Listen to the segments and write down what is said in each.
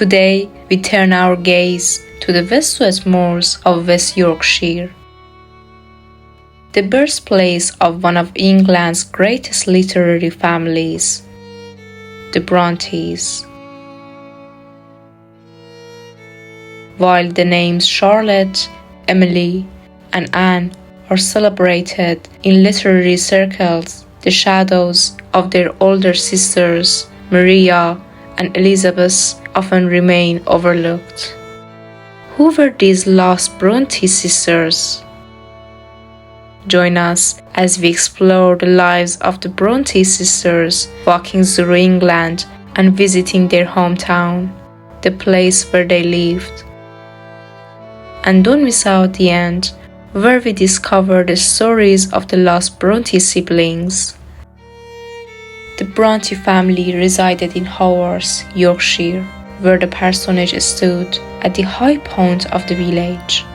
Today, we turn our gaze to the windswept moors of West Yorkshire, the birthplace of one of England's greatest literary families, the Brontes. While the names Charlotte, Emily, and Anne are celebrated in literary circles, the shadows of their older sisters, Maria and Elizabeth, often remain overlooked. Who were these lost Brontë sisters? Join us as we explore the lives of the Brontë sisters, walking through England and visiting their hometown, the place where they lived. And don't miss out the end, where we discover the stories of the lost Brontë siblings. The Brontë family resided in Haworth, Yorkshire, where the parsonage stood at the high point of the village.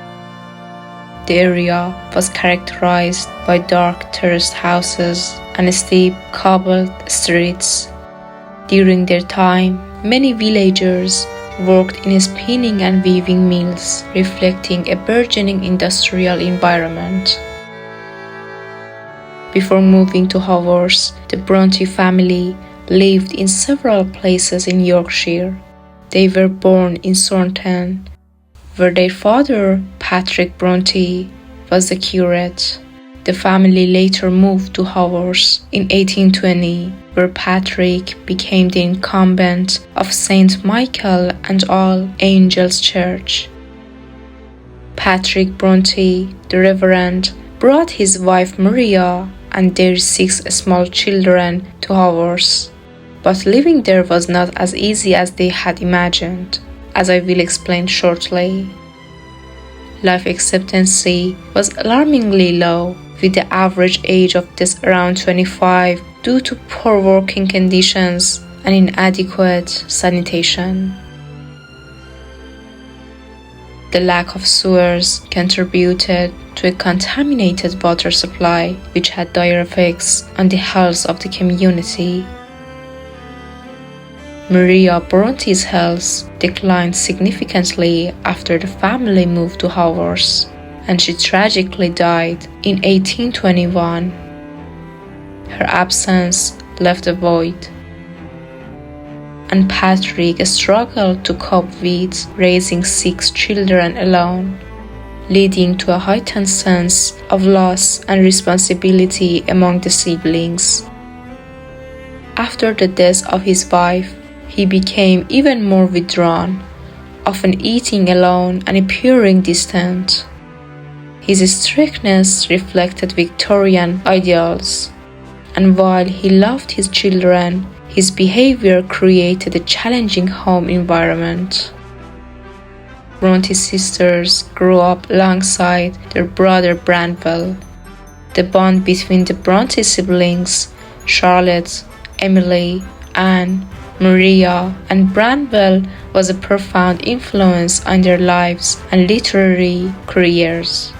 The area was characterized by dark terraced houses and steep cobbled streets. During their time, many villagers worked in spinning and weaving mills, reflecting a burgeoning industrial environment. Before moving to Haworth, the Brontë family lived in several places in Yorkshire. They were born in Thornton, where their father, Patrick Brontë, was the curate. The family later moved to Haworth in 1820, where Patrick became the incumbent of St. Michael and All Angels Church. Patrick Brontë, the Reverend, brought his wife Maria and their 6 small children to Haworth. But living there was not as easy as they had imagined, as I will explain shortly. Life expectancy was alarmingly low, with the average age of death around 25 due to poor working conditions and inadequate sanitation. The lack of sewers contributed to a contaminated water supply, which had dire effects on the health of the community. Maria Brontë's health declined significantly after the family moved to Haworth, and she tragically died in 1821. Her absence left a void, and Patrick struggled to cope with raising 6 children alone, leading to a heightened sense of loss and responsibility among the siblings. After the death of his wife, he became even more withdrawn, often eating alone and appearing distant. His strictness reflected Victorian ideals, and while he loved his children, his behavior created a challenging home environment. Brontë sisters grew up alongside their brother Branwell. The bond between the Brontë siblings, Charlotte, Emily, Anne, Maria, and Branwell, was a profound influence on their lives and literary careers.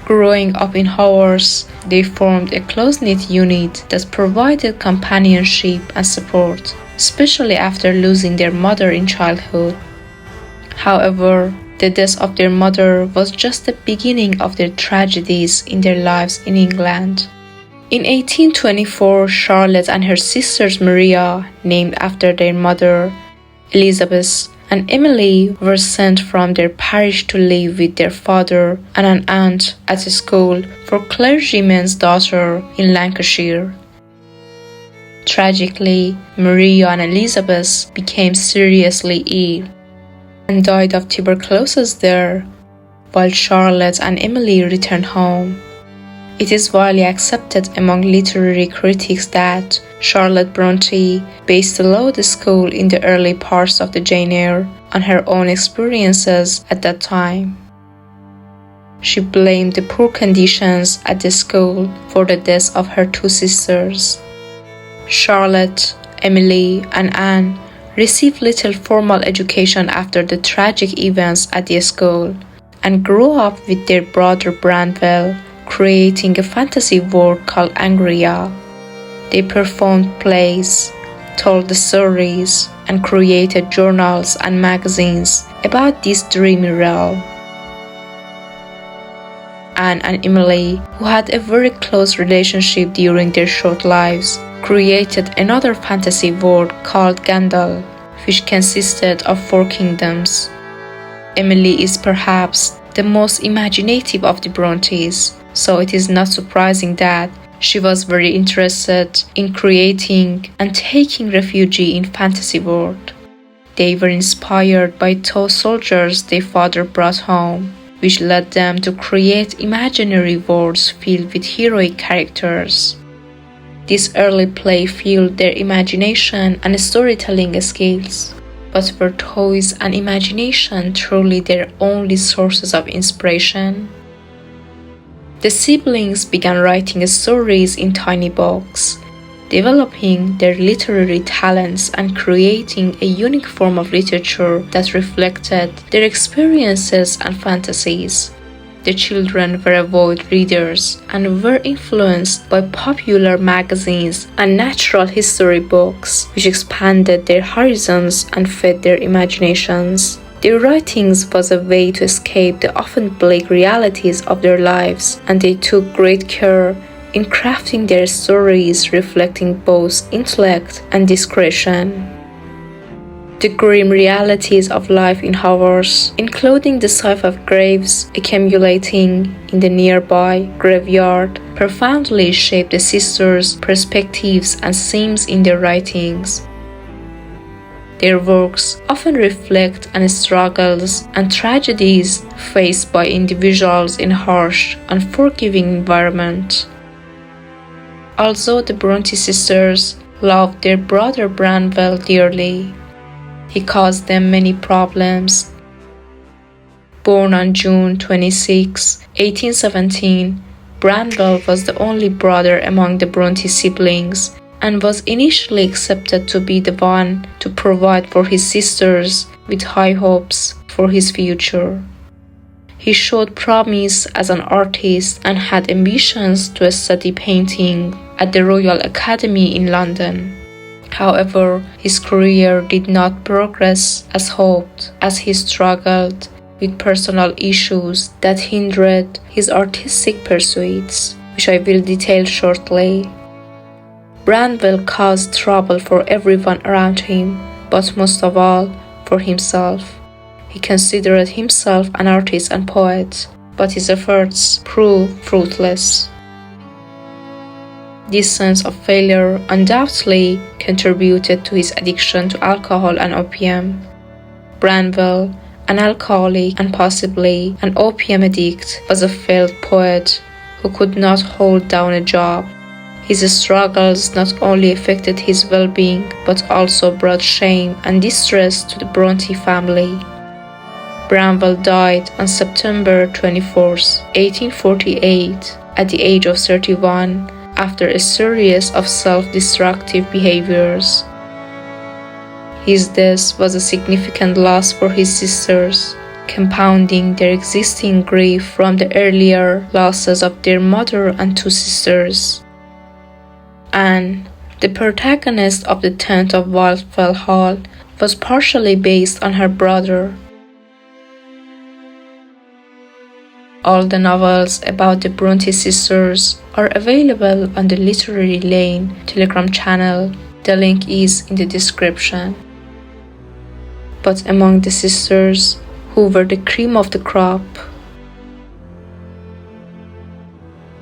Growing up in Haworth, they formed a close-knit unit that provided companionship and support, especially after losing their mother in childhood. However, the death of their mother was just the beginning of their tragedies in their lives in England. In 1824, Charlotte and her sisters Maria, named after their mother, Elizabeth, and Emily were sent from their parish to live with their father and an aunt at a school for clergymen's daughters in Lancashire. Tragically, Maria and Elizabeth became seriously ill and died of tuberculosis there, while Charlotte and Emily returned home. It is widely accepted among literary critics that Charlotte Brontë based the law school in the early parts of the Jane Eyre on her own experiences at that time. She blamed the poor conditions at the school for the deaths of her 2 sisters. Charlotte, Emily, and Anne received little formal education after the tragic events at the school and grew up with their brother Branwell, creating a fantasy world called Angria. They performed plays, told the stories, and created journals and magazines about this dreamy realm. Anne and Emily, who had a very close relationship during their short lives, created another fantasy world called Gandalf, which consisted of 4 kingdoms. Emily is perhaps the most imaginative of the Brontes, so it is not surprising that she was very interested in creating and taking refuge in fantasy world. They were inspired by toy soldiers their father brought home, which led them to create imaginary worlds filled with heroic characters. This early play fueled their imagination and storytelling skills, but were toys and imagination truly their only sources of inspiration? The siblings began writing stories in tiny books, developing their literary talents and creating a unique form of literature that reflected their experiences and fantasies. The children were avid readers and were influenced by popular magazines and natural history books, which expanded their horizons and fed their imaginations. Their writings was a way to escape the often bleak realities of their lives, and they took great care in crafting their stories reflecting both intellect and discretion. The grim realities of life in Haworth, including the sight of graves accumulating in the nearby graveyard, profoundly shaped the sisters' perspectives and themes in their writings. Their works often reflect on struggles and tragedies faced by individuals in harsh, unforgiving environment. Although the Brontë sisters loved their brother Branwell dearly, he caused them many problems. Born on June 26, 1817, Branwell was the only brother among the Brontë siblings and was initially accepted to be the one to provide for his sisters with high hopes for his future. He showed promise as an artist and had ambitions to study painting at the Royal Academy in London. However, his career did not progress as hoped, as he struggled with personal issues that hindered his artistic pursuits, which I will detail shortly. Branwell caused trouble for everyone around him, but most of all for himself. He considered himself an artist and poet, but his efforts proved fruitless. This sense of failure undoubtedly contributed to his addiction to alcohol and opium. Branwell, an alcoholic and possibly an opium addict, was a failed poet who could not hold down a job. His struggles not only affected his well-being but also brought shame and distress to the Brontë family. Branwell died on September 24, 1848, at the age of 31, after a series of self-destructive behaviors. His death was a significant loss for his sisters, compounding their existing grief from the earlier losses of their mother and 2 sisters. Anne, the protagonist of the 10th of Wildfell Hall, was partially based on her brother. All the novels about the Brontë sisters are available on the Literary Lane Telegram channel. The link is in the description. But among the sisters, who were the cream of the crop?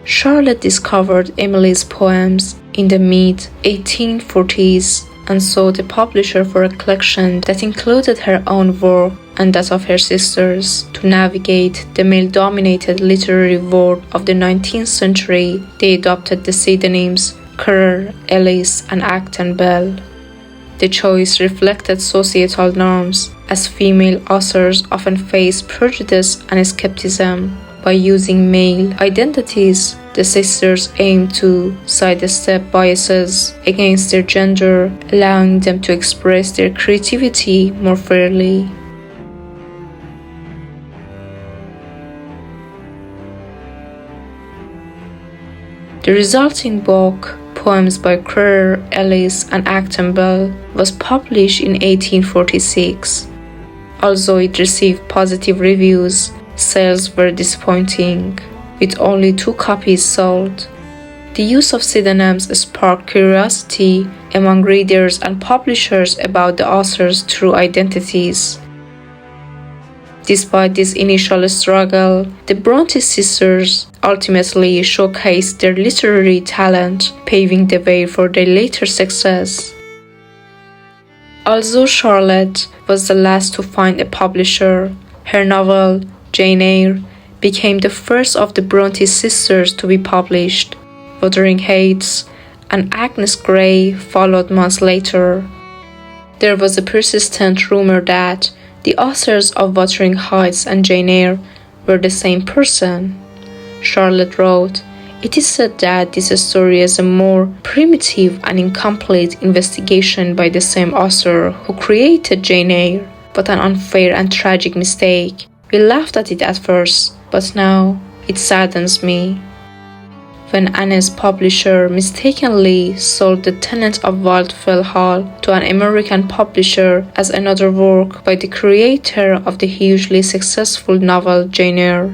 Charlotte discovered Emily's poems in the mid-1840s and sought a publisher for a collection that included her own work and that of her sisters. To navigate the male-dominated literary world of the 19th century, they adopted the pseudonyms Currer, Ellis, and Acton Bell. The choice reflected societal norms, as female authors often faced prejudice and skepticism. By using male identities, the sisters aimed to sidestep biases against their gender, allowing them to express their creativity more freely. The resulting book poems by Currer, Ellis, and Acton Bell, was published in 1846. Although it received positive reviews, sales were disappointing, with only 2 copies sold. The use of pseudonyms sparked curiosity among readers and publishers about the author's true identities. Despite this initial struggle, the Brontë sisters ultimately showcased their literary talent, paving the way for their later success. Although Charlotte was the last to find a publisher, her novel, Jane Eyre, became the first of the Brontë sisters to be published. Wuthering Heights and Agnes Grey followed months later. There was a persistent rumor that the authors of Wuthering Heights and Jane Eyre were the same person. Charlotte wrote, "It is said that this story is a more primitive and incomplete investigation by the same author who created Jane Eyre, but an unfair and tragic mistake. We laughed at it at first, but now it saddens me." When Anne's publisher mistakenly sold The Tenant of Wildfell Hall to an American publisher as another work by the creator of the hugely successful novel Jane Eyre,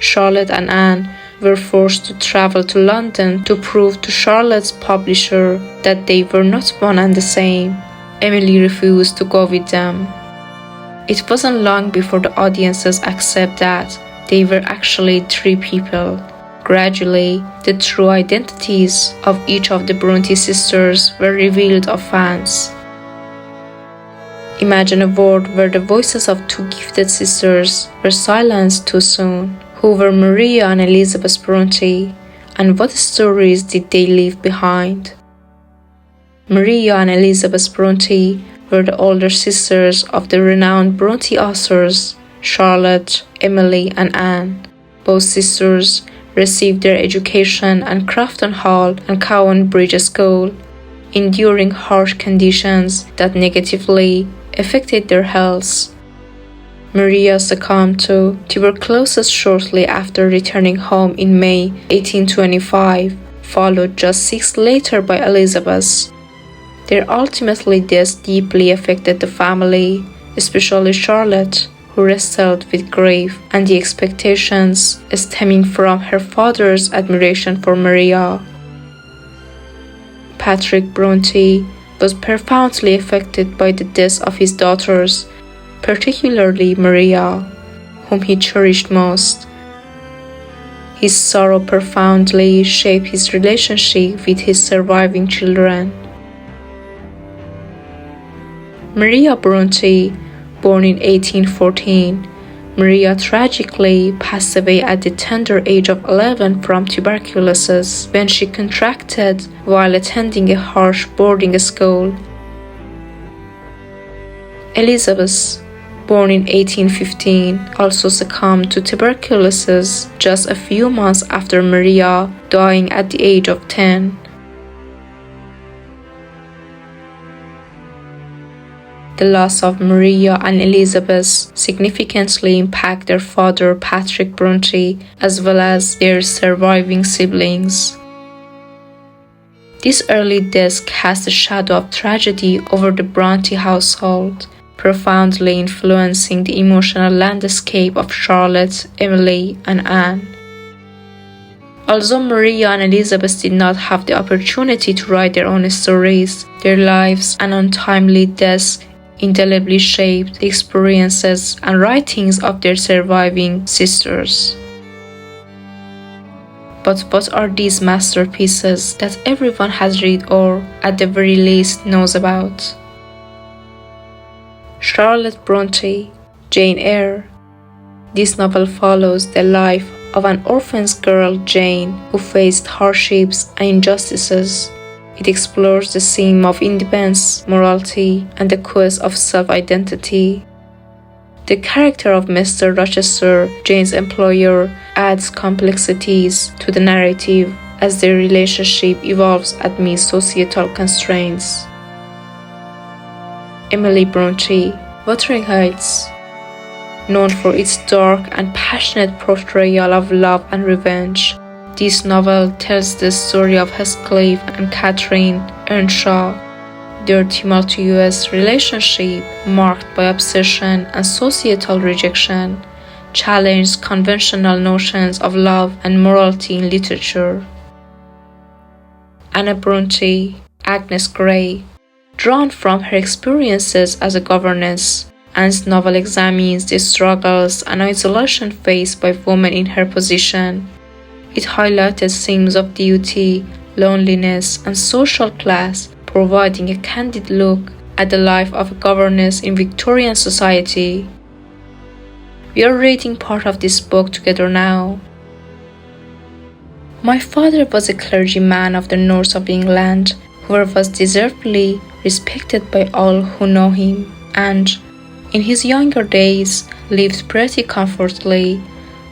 Charlotte and Anne were forced to travel to London to prove to Charlotte's publisher that they were not one and the same. Emily refused to go with them. It wasn't long before the audiences accepted that they were actually 3 people. Gradually, the true identities of each of the Brontë sisters were revealed to fans. Imagine a world where the voices of 2 gifted sisters were silenced too soon. Who were Maria and Elizabeth Brontë, and what stories did they leave behind? Maria and Elizabeth Brontë were the older sisters of the renowned Brontë authors Charlotte, Emily, and Anne. Both sisters received their education at Crafton Hall and Cowan Bridge School, enduring harsh conditions that negatively affected their health. Maria succumbed to tuberculosis shortly after returning home in May 1825, followed just 6 later by Elizabeth. Their ultimately deaths deeply affected the family, especially Charlotte, who wrestled with grief and the expectations stemming from her father's admiration for Maria. Patrick Brontë was profoundly affected by the death of his daughters, particularly Maria, whom he cherished most. His sorrow profoundly shaped his relationship with his surviving children. Maria Brontë, born in 1814, Maria tragically passed away at the tender age of 11 from tuberculosis when she contracted while attending a harsh boarding school. Elizabeth, born in 1815, also succumbed to tuberculosis just a few months after Maria, dying at the age of 10. The loss of Maria and Elizabeth significantly impacted their father Patrick Brontë as well as their surviving siblings. This early death cast a shadow of tragedy over the Brontë household, profoundly influencing the emotional landscape of Charlotte, Emily, and Anne. Although Maria and Elizabeth did not have the opportunity to write their own stories, their lives and untimely deaths indelibly shaped the experiences and writings of their surviving sisters. But what are these masterpieces that everyone has read or, at the very least, knows about? Charlotte Brontë, Jane Eyre. This novel follows the life of an orphan girl, Jane, who faced hardships and injustices. It explores the theme of independence, morality, and the quest of self-identity. The character of Mr. Rochester, Jane's employer, adds complexities to the narrative as their relationship evolves amid societal constraints. Emily Brontë, Wuthering Heights. Known for its dark and passionate portrayal of love and revenge, This novel tells the story of Heathcliff and Catherine Earnshaw, their tumultuous relationship, marked by obsession and societal rejection, challenged conventional notions of love and morality in literature. Anna Brontë, Agnes Grey. Drawn from her experiences as a governess, Anne's novel examines the struggles and isolation faced by women in her position. It highlighted themes of duty, loneliness, and social class, providing a candid look at the life of a governess in Victorian society. We are reading part of this book together now. My father was a clergyman of the north of England, who was deservedly respected by all who know him, and, in his younger days, lived pretty comfortably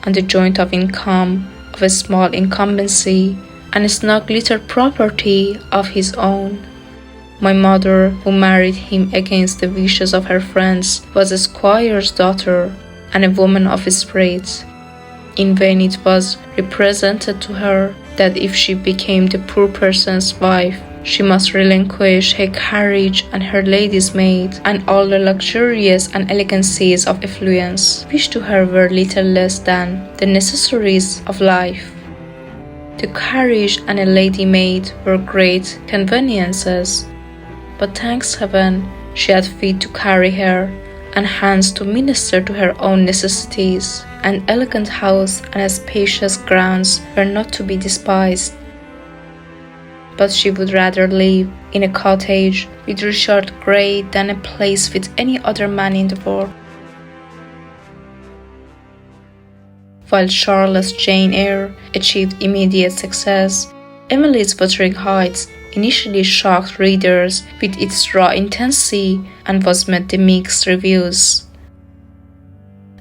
on the joint of income of a small incumbency and a snug little property of his own. My mother, who married him against the wishes of her friends, was a squire's daughter and a woman of spirit. In vain it was represented to her that if she became the poor person's wife, she must relinquish her carriage and her lady's maid, and all the luxurious and elegancies of affluence, which to her were little less than the necessaries of life. The carriage and a lady maid were great conveniences, but thanks heaven, she had feet to carry her, and hands to minister to her own necessities. An elegant house and spacious grounds were not to be despised. But she would rather live in a cottage with Richard Grey than a place with any other man in the world. While Charlotte's Jane Eyre achieved immediate success, Emily's Wuthering Heights initially shocked readers with its raw intensity and was met with mixed reviews.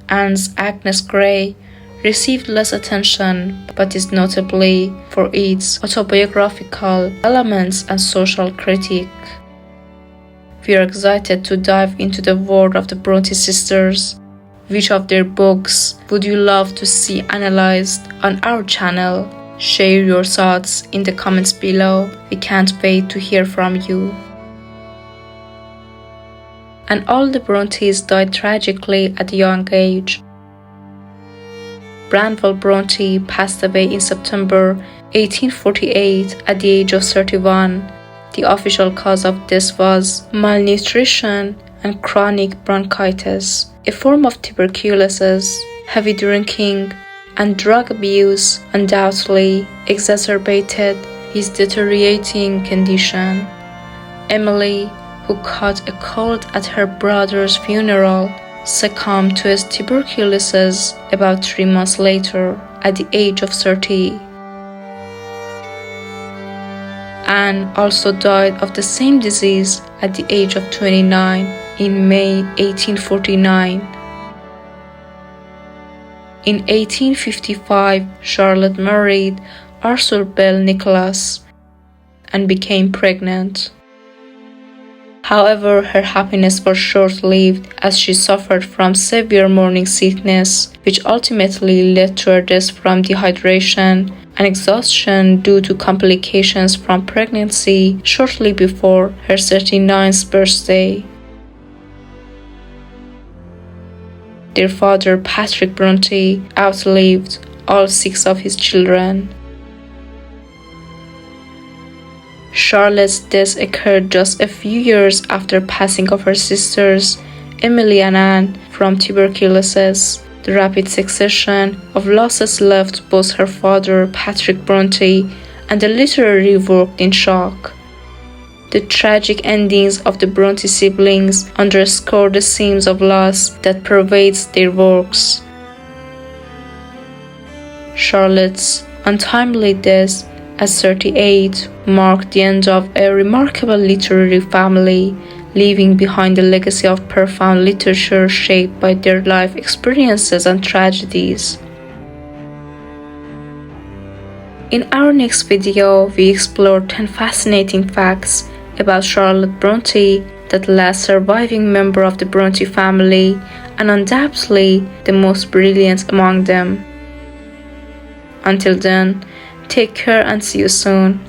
Anne's Agnes Grey received less attention, but is notably for its autobiographical elements and social critique. We are excited to dive into the world of the Brontë sisters. Which of their books would you love to see analyzed on our channel? Share your thoughts in the comments below. We can't wait to hear from you. And all the Brontes died tragically at a young age. Branwell Brontë passed away in September 1848 at the age of 31. The official cause of death was malnutrition and chronic bronchitis, a form of tuberculosis. Heavy drinking and drug abuse undoubtedly exacerbated his deteriorating condition. Emily, who caught a cold at her brother's funeral, succumbed to his tuberculosis about 3 months later at the age of 30. Anne also died of the same disease at the age of 29 in May 1849. In 1855, Charlotte married Arthur Bell Nicholas and became pregnant. However, her happiness was short-lived as she suffered from severe morning sickness, which ultimately led to her death from dehydration and exhaustion due to complications from pregnancy shortly before her 39th birthday. Their father, Patrick Brontë, outlived all 6 of his children. Charlotte's death occurred just a few years after passing of her sisters, Emily and Anne, from tuberculosis. The rapid succession of losses left both her father, Patrick Brontë, and the literary world in shock. The tragic endings of the Brontë siblings underscore the themes of loss that pervades their works. Charlotte's untimely death at 38 marked the end of a remarkable literary family, leaving behind a legacy of profound literature shaped by their life experiences and tragedies. In our next video, we explore 10 fascinating facts about Charlotte Brontë, the last surviving member of the Brontë family and undoubtedly the most brilliant among them. Until then, Take care and see you soon.